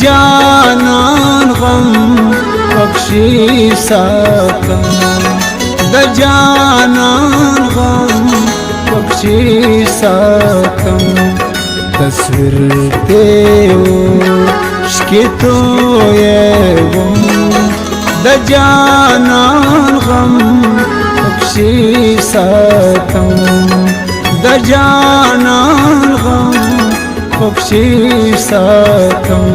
جانان غم پکشی ساتم د جانان غم پکشی ساتم تصویر تیو شکتو یوم د جانان غم پکشی ساتم د جانان غم پکشی ساتم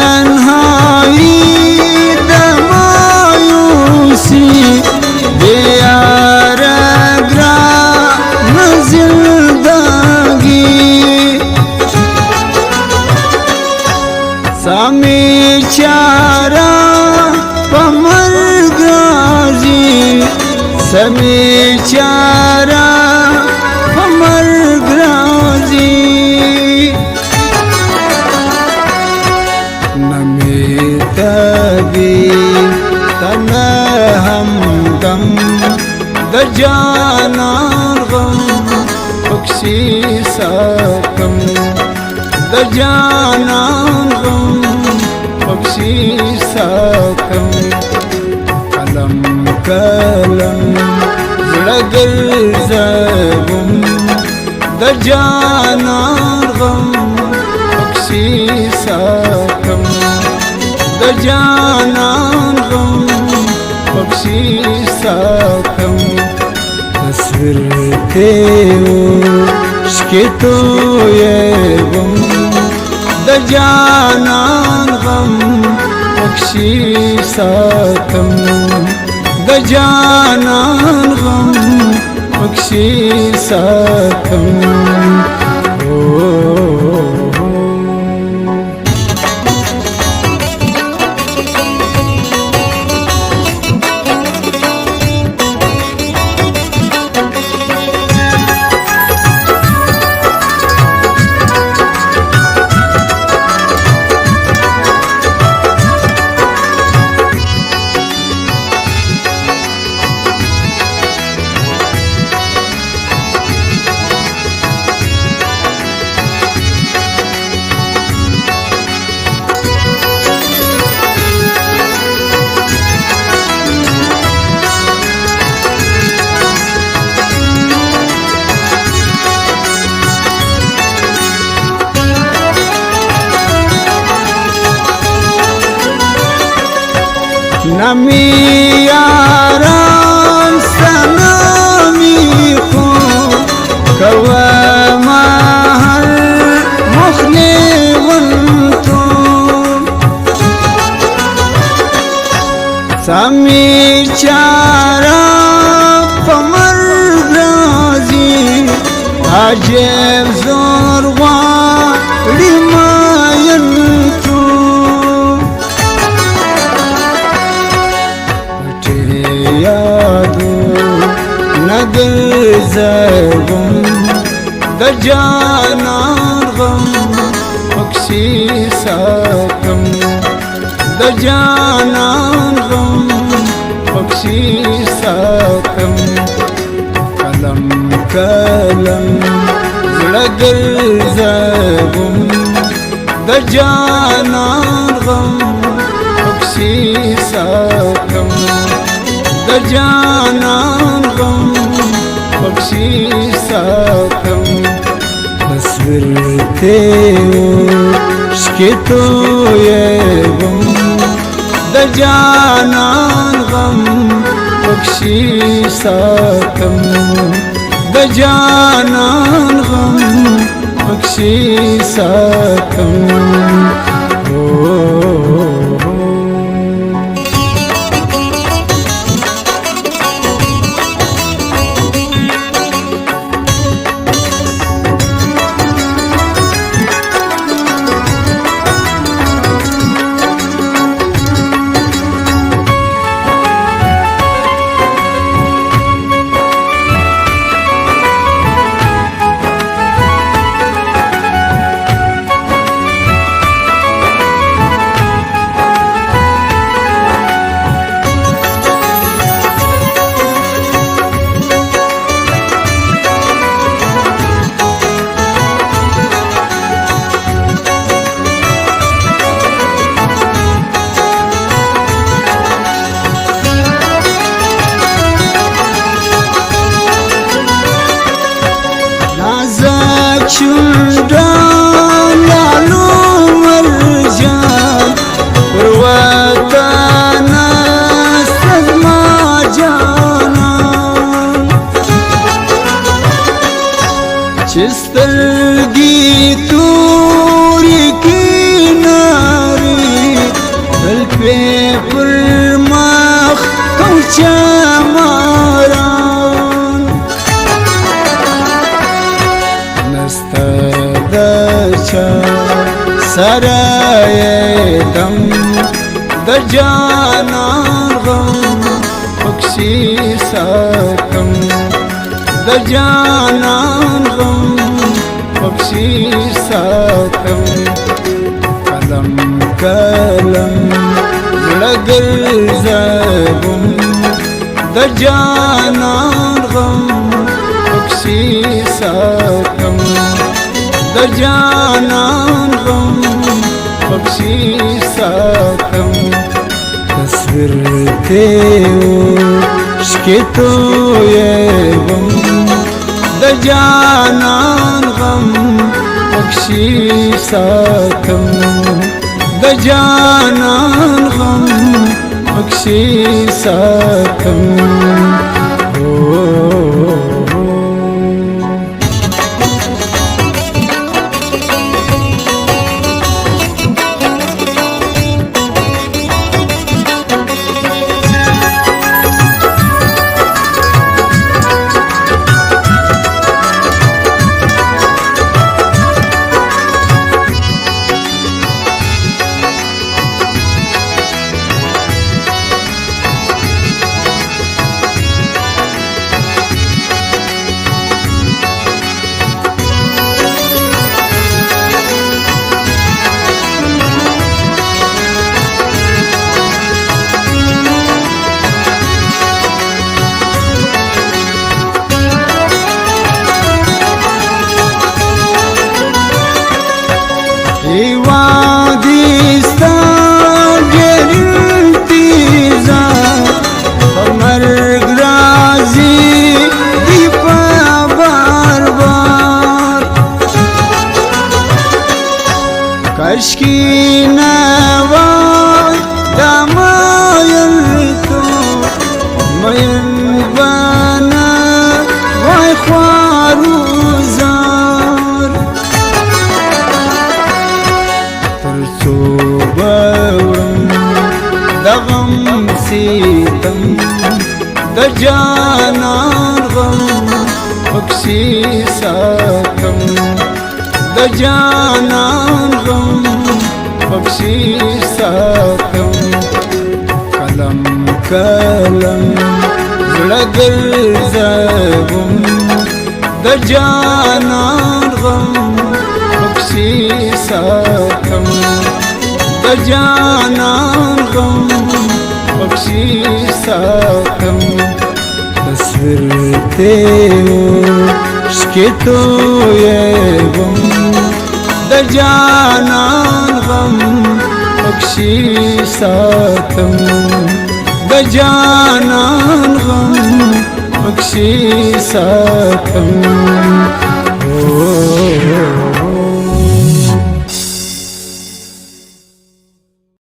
تنهایی د مایوسی بیار گران زندگی سامی چارا پمرگ رازی سامی چارا پمرگ رازی تنا همدم د جانان غم پکشی ساتم د جانان غم پکشی ساتم کلم کلم زړه ګرځوم د جانان غم پکشی ساتم د جانان غم پکشی ساتم تصویر تیو شکتو یوم د جانان غم پکشی ساتم د جانان غم پکشی ساتم نمی یاران سنامی خون کوما هر مخلی ونتون سامی چارا پمر رازی عجب زرغان لماینتون یادو نگرزوم د جانان غم پکشی ساتم د جانان غم پکشی ساتم کلم کلم زړه ګرځوم د جانان غم پکشی ساتم د جانان غم پکشی ساتم تصویر تیو شکتو یوم د جانان غم پکشي ساتم د جانان غم پکشي ساتم شندان لالو مرجان ورواتانا استزما جانان چسترگی توری کناری دل پی پر مخ کوچا ماران نستدچا سرای دم د جانان غم پکشي ساتم د جانان غم پکشي ساتم قلم قلم ګرځم د جانان غم پکشي ساتم د جانان غم پکشي ساتم تصویر تیو شکتو یغم د جانان غم پکشي ساتم د جانان غم پکشي ساتم کشکی نوای دمایل تو مین بنا وای خواروزار ترسو بورم دغم سیتم د جانان غم پکشي ساتم د جانان غم پکشي ساتم قلم قلم زړه ګرځم د جانان غم پکشي ساتم د جانان غم پکشي ساتم تصویر تیو شکتو یغم د جانان غم پکشي ساتم د جانان غم پکشي ساتم